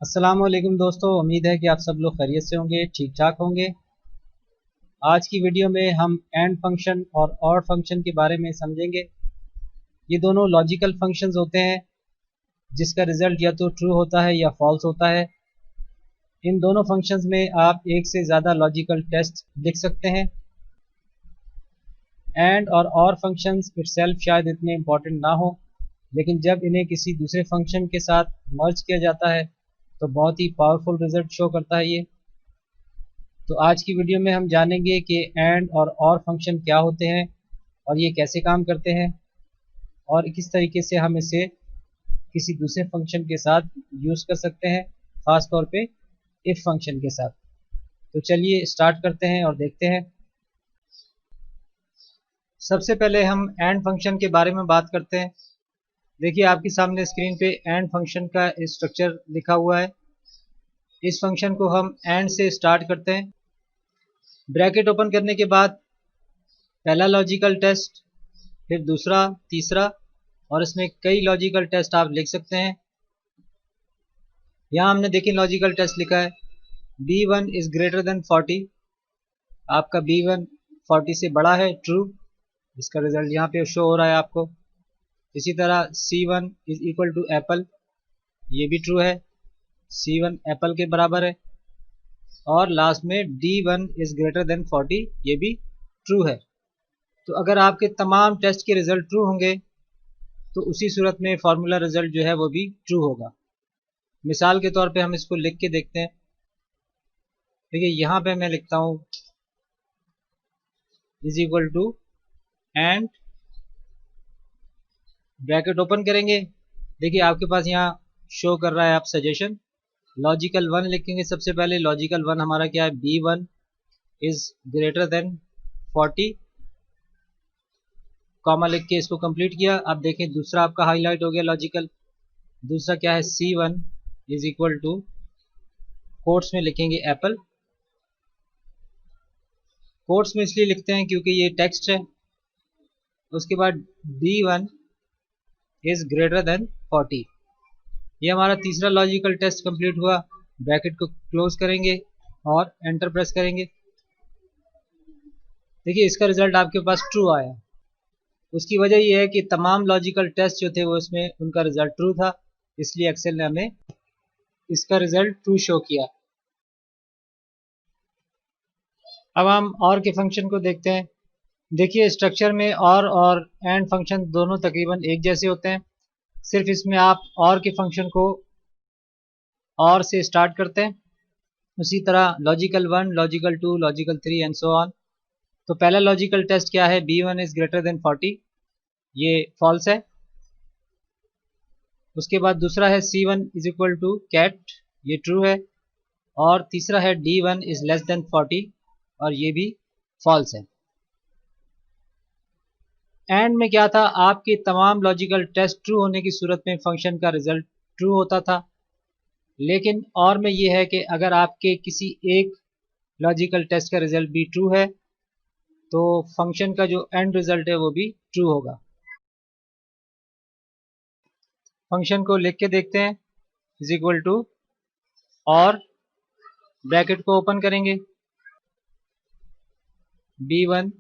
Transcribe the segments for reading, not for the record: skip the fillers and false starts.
अस्सलाम वालेकुम दोस्तों, उम्मीद है कि आप सब लोग खैरियत से होंगे, ठीक ठाक होंगे। आज की वीडियो में हम एंड फंक्शन और ऑर फंक्शन के बारे में समझेंगे। ये दोनों लॉजिकल फंक्शंस होते हैं जिसका रिजल्ट या तो ट्रू होता है या फॉल्स होता है। इन दोनों फंक्शंस में आप एक से ज़्यादा लॉजिकल टेस्ट लिख सकते हैं। एंड और ऑर फंक्शंस इटसेल्फ शायद इतने इंपॉर्टेंट ना हो, लेकिन जब इन्हें किसी दूसरे फंक्शन के साथ मर्ज किया जाता है तो बहुत ही पावरफुल रिजल्ट शो करता है ये। तो आज की वीडियो में हम जानेंगे कि एंड और ऑर फंक्शन क्या होते हैं और ये कैसे काम करते हैं और किस तरीके से हम इसे किसी दूसरे फंक्शन के साथ यूज़ कर सकते हैं, ख़ास तौर पे इफ फंक्शन के साथ। तो चलिए स्टार्ट करते हैं और देखते हैं। सबसे पहले हम एंड फंक्शन के बारे में बात करते हैं। देखिए आपके सामने स्क्रीन पे एंड फंक्शन का स्ट्रक्चर लिखा हुआ है। इस फंक्शन को हम एंड से स्टार्ट करते हैं। ब्रैकेट ओपन करने के बाद पहला लॉजिकल टेस्ट, फिर दूसरा, तीसरा, और इसमें कई लॉजिकल टेस्ट आप लिख सकते हैं। यहाँ हमने देखिए लॉजिकल टेस्ट लिखा है B1 इज ग्रेटर देन 40। आपका B1 40 से बड़ा है, ट्रू। इसका रिजल्ट यहाँ पे शो हो रहा है आपको। इसी तरह C1 is equal to Apple, ये भी ट्रू है, C1 एप्पल के बराबर है। और लास्ट में D1 इज ग्रेटर देन 40, ये भी ट्रू है। तो अगर आपके तमाम टेस्ट के रिजल्ट ट्रू होंगे तो उसी सूरत में फार्मूला रिजल्ट जो है वो भी ट्रू होगा। मिसाल के तौर पे हम इसको लिख के देखते हैं। देखिए यहाँ पे मैं लिखता हूँ is equal to and, bracket open करेंगे। देखिए आपके पास यहाँ शो कर रहा है आप सजेशन। लॉजिकल वन लिखेंगे सबसे पहले। लॉजिकल वन हमारा क्या है, B1 is greater than 40, comma लिख के इसको कंप्लीट किया। अब देखें दूसरा आपका हाईलाइट हो गया लॉजिकल। दूसरा क्या है, C1 is equal to, quotes में लिखेंगे एप्पल। कोट्स में इसलिए लिखते हैं क्योंकि ये टेक्स्ट है। उसके बाद B1 इज ग्रेटर देन 40। ये हमारा तीसरा लॉजिकल टेस्ट कंप्लीट हुआ। ब्रैकेट को क्लोज करेंगे और एंटर प्रेस करेंगे। देखिए इसका रिजल्ट आपके पास ट्रू आया। उसकी वजह यह है कि तमाम लॉजिकल टेस्ट जो थे वो इसमें उनका रिजल्ट ट्रू था, इसलिए एक्सेल ने हमें इसका रिजल्ट ट्रू शो किया। अब हम और के फंक्शन को देखते हैं। देखिए स्ट्रक्चर में और एंड फंक्शन दोनों तकरीबन एक जैसे होते हैं, सिर्फ इसमें आप और के फंक्शन को और से स्टार्ट करते हैं। उसी तरह logical one, logical two, logical three and so on. तो पहला लॉजिकल टेस्ट क्या है, B1 इज ग्रेटर देन 40, ये फॉल्स है। उसके बाद दूसरा है C1 is equal to cat, ये ट्रू है। और तीसरा है D1 इज लेस देन 40, और ये भी फॉल्स है। एंड में क्या था, आपके तमाम लॉजिकल टेस्ट ट्रू होने की सूरत में फंक्शन का रिजल्ट ट्रू होता था। लेकिन और में ये है कि अगर आपके किसी एक लॉजिकल टेस्ट का रिजल्ट भी ट्रू है तो फंक्शन का जो एंड रिजल्ट है वो भी ट्रू होगा। फंक्शन को लिख के देखते हैं। इज इक्वल टू, और ब्रैकेट को ओपन करेंगे, B1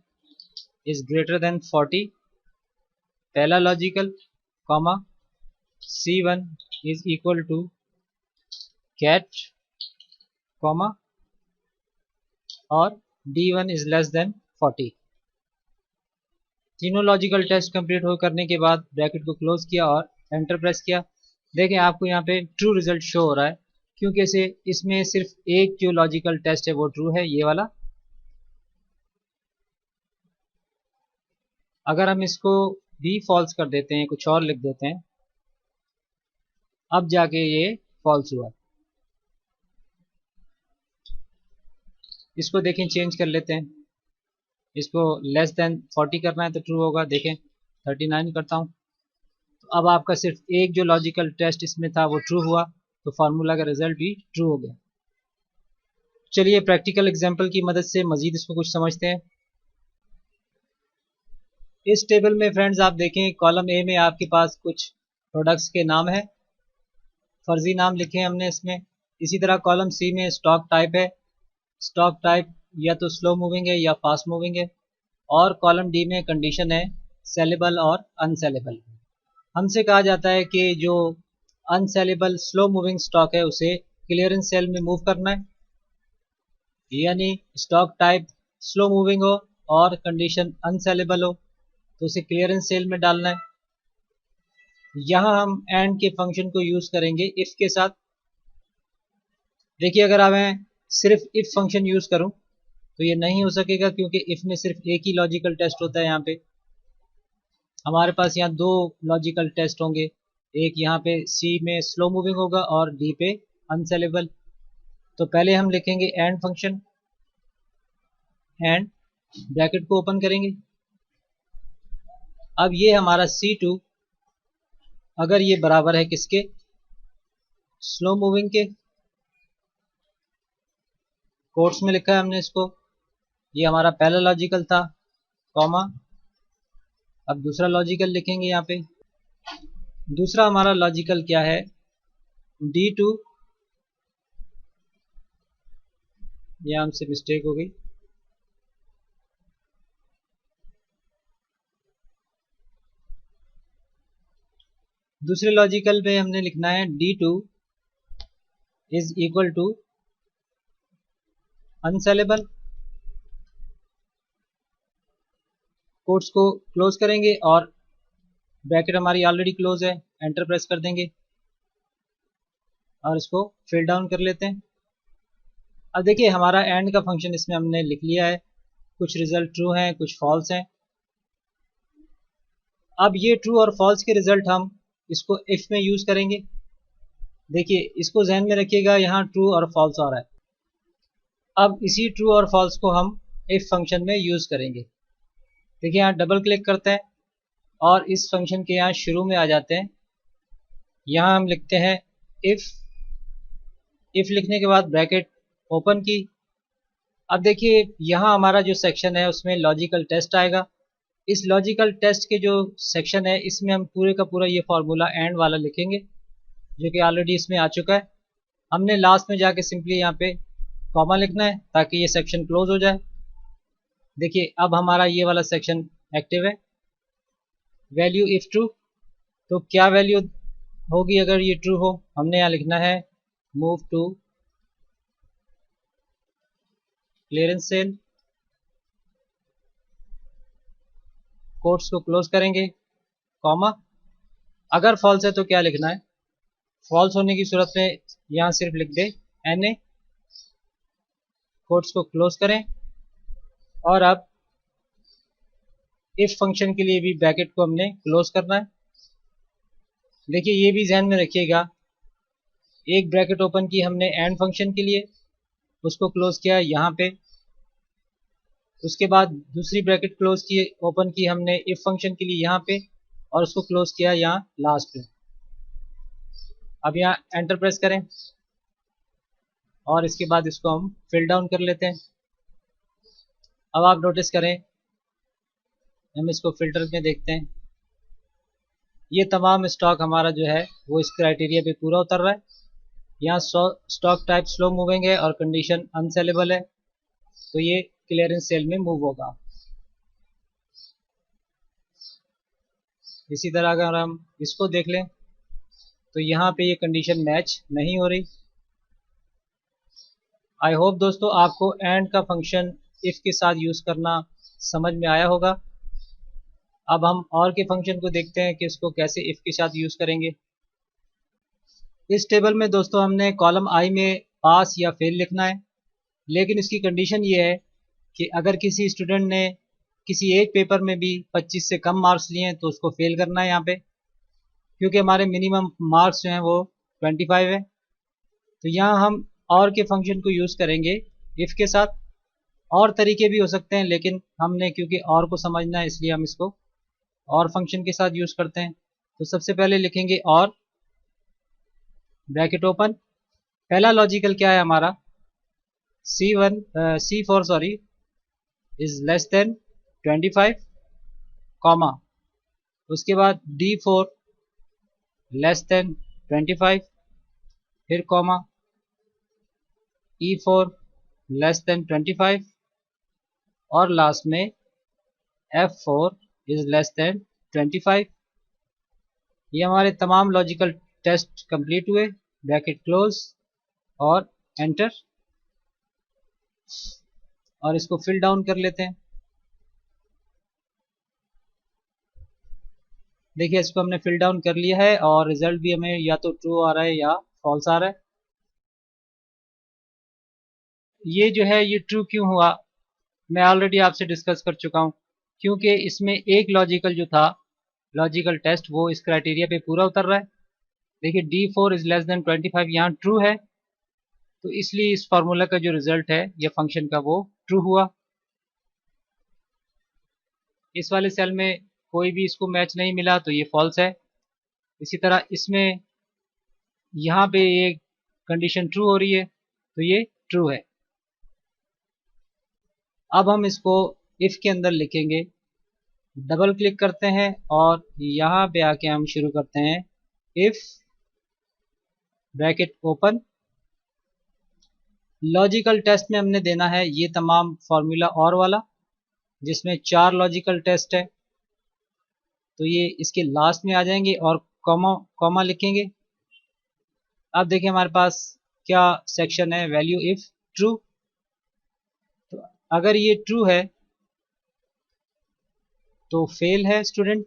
इज ग्रेटर देन 40, पहला logical, comma, C1 is equal to cat, comma, और D1 इज लेस देन 40। तीनों लॉजिकल टेस्ट कंप्लीट हो करने के बाद ब्रैकेट को क्लोज किया और एंटर प्रेस किया। देखें आपको यहाँ पे ट्रू रिजल्ट शो हो रहा है क्योंकि इसमें सिर्फ एक जो लॉजिकल टेस्ट है वो ट्रू है, ये वाला। अगर हम इसको भी फॉल्स कर देते हैं, कुछ और लिख देते हैं, अब जाके ये फॉल्स हुआ। इसको देखें चेंज कर लेते हैं। इसको लेस देन 40 करना है तो ट्रू होगा। देखें 39 करता हूँ तो अब आपका सिर्फ एक जो लॉजिकल टेस्ट इसमें था वो ट्रू हुआ, तो फार्मूला का रिजल्ट भी ट्रू हो गया। चलिए प्रैक्टिकल एग्जांपल की मदद से मजीद इसको कुछ समझते हैं। इस टेबल में फ्रेंड्स आप देखें कॉलम ए में आपके पास कुछ प्रोडक्ट्स के नाम है। फर्जी नाम लिखे हैं हमने इसमें। इसी तरह कॉलम सी में स्टॉक टाइप है, स्टॉक टाइप या तो स्लो मूविंग है या फास्ट मूविंग है। और कॉलम डी में कंडीशन है सेलेबल और अनसेलेबल। हमसे कहा जाता है कि जो अनसेलेबल स्लो मूविंग स्टॉक है उसे क्लियरेंस सेल में मूव करना है, यानी स्टॉक टाइप स्लो मूविंग हो और कंडीशन अनसेलेबल हो तो उसे क्लियरेंस सेल में डालना है। यहाँ हम एंड के फंक्शन को यूज करेंगे इफ के साथ। देखिए अगर मैं सिर्फ इफ फंक्शन यूज करूं तो ये नहीं हो सकेगा, क्योंकि इफ में सिर्फ एक ही लॉजिकल टेस्ट होता है। यहाँ पे हमारे पास यहाँ दो लॉजिकल टेस्ट होंगे, एक यहाँ पे सी में स्लो मूविंग होगा और डी पे अनसेलेबल। तो पहले हम लिखेंगे एंड फंक्शन, एंड ब्रैकेट को ओपन करेंगे। अब ये हमारा C2 अगर ये बराबर है किसके, स्लो मूविंग के, कोट्स में लिखा है हमने इसको, ये हमारा पहला लॉजिकल था, कॉमा। अब दूसरा लॉजिकल लिखेंगे यहाँ पे। दूसरा हमारा लॉजिकल क्या है, D2, ये हमसे मिस्टेक हो गई, दूसरे लॉजिकल पे हमने लिखना है D2 is equal to unsellable. Quotes को क्लोज करेंगे और ब्रैकेट हमारी ऑलरेडी क्लोज है, एंटर प्रेस कर देंगे और इसको फिल डाउन कर लेते हैं। अब देखिए हमारा एंड का फंक्शन इसमें हमने लिख लिया है, कुछ रिजल्ट ट्रू हैं कुछ फॉल्स हैं। अब ये ट्रू और फॉल्स के रिजल्ट हम इसको इफ में यूज करेंगे। देखिए इसको जहन में रखिएगा, यहाँ ट्रू और फॉल्स आ रहा है। अब इसी ट्रू और फॉल्स को हम इफ फंक्शन में यूज करेंगे। देखिए यहाँ डबल क्लिक करते हैं और इस फंक्शन के यहाँ शुरू में आ जाते हैं। यहाँ हम लिखते हैं इफ लिखने के बाद ब्रैकेट ओपन की। अब देखिए यहाँ हमारा जो सेक्शन है उसमें लॉजिकल टेस्ट आएगा। इस लॉजिकल टेस्ट के जो सेक्शन है इसमें हम पूरे का पूरा ये फार्मूला एंड वाला लिखेंगे, जो कि ऑलरेडी इसमें आ चुका है। हमने लास्ट में जाके सिंपली यहाँ पे कॉमा लिखना है ताकि ये सेक्शन क्लोज हो जाए। देखिए अब हमारा ये वाला सेक्शन एक्टिव है। वैल्यू इफ ट्रू, तो क्या वैल्यू होगी अगर ये ट्रू हो, हमने यहाँ लिखना है move to clearance sale, quotes को क्लोज करेंगे, कॉमा। अगर फॉल्स है तो क्या लिखना है, फॉल्स होने की सूरत में यहाँ सिर्फ लिख दे NA, कोट्स को क्लोज करें और अब इफ फंक्शन के लिए भी ब्रैकेट को हमने क्लोज करना है। देखिए ये भी ध्यान में रखिएगा, एक ब्रैकेट ओपन की हमने एंड फंक्शन के लिए, उसको क्लोज किया यहाँ पे, उसके बाद दूसरी ब्रैकेट क्लोज की ओपन की हमने इफ फंक्शन के लिए यहाँ पे, और उसको क्लोज किया यहाँ लास्ट पे। अब यहाँ एंटर प्रेस करें और इसके बाद इसको हम फिल डाउन कर लेते हैं। अब आप नोटिस करें, हम इसको फिल्टर में देखते हैं, ये तमाम स्टॉक हमारा जो है वो इस क्राइटेरिया पे पूरा उतर रहा है। यहाँ स्टॉक टाइप स्लो मूविंग है और कंडीशन अनसेलेबल है, तो ये क्लियरेंस सेल में मूव होगा। इसी तरह अगर हम इसको देख लें तो यहाँ पे ये कंडीशन मैच नहीं हो रही। आई होप दोस्तों आपको एंड का फंक्शन इफ के साथ यूज करना समझ में आया होगा। अब हम और के फंक्शन को देखते हैं कि इसको कैसे इफ के साथ यूज करेंगे। इस टेबल में दोस्तों हमने कॉलम आई में पास या फेल लिखना है, लेकिन इसकी कंडीशन ये है कि अगर किसी स्टूडेंट ने किसी एक पेपर में भी 25 से कम मार्क्स लिए हैं तो उसको फेल करना है यहाँ पे, क्योंकि हमारे मिनिमम मार्क्स जो हैं वो 25 है। तो यहाँ हम और के फंक्शन को यूज़ करेंगे इफ़ के साथ। और तरीके भी हो सकते हैं, लेकिन हमने क्योंकि और को समझना है इसलिए हम इसको और फंक्शन के साथ यूज़ करते हैं। तो सबसे पहले लिखेंगे और ब्रैकेट ओपन, पहला लॉजिकल क्या है हमारा, C4 sorry is less than 25, comma, उसके बाद D4 लेस देन 25, फिर कॉमा, E4 लेस देन 25 और लास्ट में F4 इज लेस देन 25। ये हमारे तमाम लॉजिकल टेस्ट कंप्लीट हुए। ब्रैकेट क्लोज और एंटर, और इसको फिल डाउन कर लेते हैं। देखिए इसको हमने फिल डाउन कर लिया है और रिजल्ट भी हमें या तो ट्रू आ रहा है या फॉल्स आ रहा है। ये जो है ये ट्रू क्यों हुआ, मैं ऑलरेडी आपसे डिस्कस कर चुका हूँ। क्योंकि इसमें एक लॉजिकल जो था, लॉजिकल टेस्ट, वो इस क्राइटेरिया पे पूरा उतर रहा है। देखिए D4 इज लेस देन 25 यहाँ ट्रू है, तो इसलिए इस फार्मूला का जो रिजल्ट है ये फंक्शन का वो ट्रू हुआ। इस वाले सेल में कोई भी इसको मैच नहीं मिला तो ये फॉल्स है। इसी तरह इसमें यहाँ पे ये कंडीशन ट्रू हो रही है तो ये ट्रू है। अब हम इसको इफ के अंदर लिखेंगे, डबल क्लिक करते हैं और यहाँ पे आके हम शुरू करते हैं if bracket open. Logical test में हमने देना है ये तमाम फार्मूला और वाला, जिसमें 4 लॉजिकल टेस्ट है, तो ये इसके लास्ट में आ जाएंगे और कॉमा कॉमा लिखेंगे। अब देखिए हमारे पास क्या सेक्शन है, वैल्यू इफ ट्रू। तो अगर ये ट्रू है तो फेल है स्टूडेंट,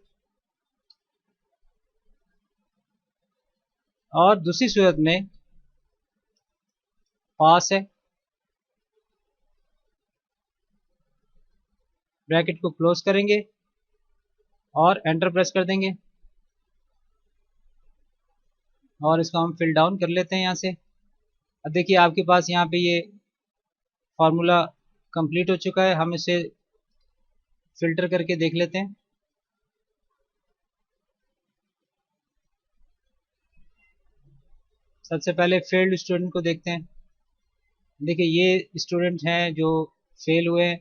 और दूसरी सूरत में पास है। ब्रैकेट को क्लोज करेंगे और एंटर प्रेस कर देंगे और इसको हम फिल डाउन कर लेते हैं यहाँ से। अब देखिए आपके पास यहाँ पे ये फार्मूला कंप्लीट हो चुका है। हम इसे फिल्टर करके देख लेते हैं। सबसे पहले फेल्ड स्टूडेंट को देखते हैं। देखिए ये स्टूडेंट हैं जो फेल हुए हैं।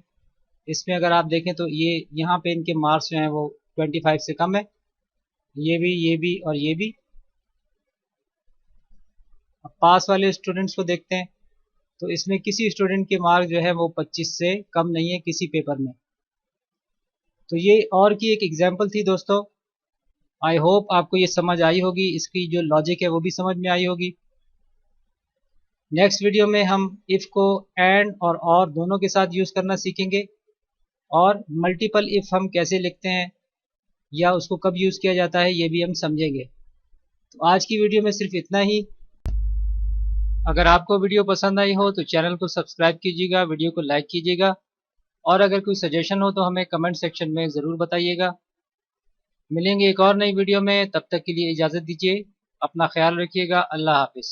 इसमें अगर आप देखें तो ये यहाँ पे इनके मार्क्स जो हैं वो 25 से कम है। ये भी और ये भी। अब पास वाले स्टूडेंट्स को देखते हैं तो इसमें किसी स्टूडेंट के मार्क जो है वो 25 से कम नहीं है किसी पेपर में। तो ये और की एक एग्जांपल थी दोस्तों। आई होप आपको ये समझ आई होगी, इसकी जो लॉजिक है वो भी समझ में आई होगी। नेक्स्ट वीडियो में हम इफ़ को एंड और दोनों के साथ यूज़ करना सीखेंगे, और मल्टीपल इफ़ हम कैसे लिखते हैं या उसको कब यूज़ किया जाता है ये भी हम समझेंगे। तो आज की वीडियो में सिर्फ इतना ही। अगर आपको वीडियो पसंद आई हो तो चैनल को सब्सक्राइब कीजिएगा, वीडियो को लाइक कीजिएगा, और अगर कोई सजेशन हो तो हमें कमेंट सेक्शन में ज़रूर बताइएगा। मिलेंगे एक और नई वीडियो में, तब तक के लिए इजाज़त दीजिए। अपना ख्याल रखिएगा। अल्लाह हाफिज़।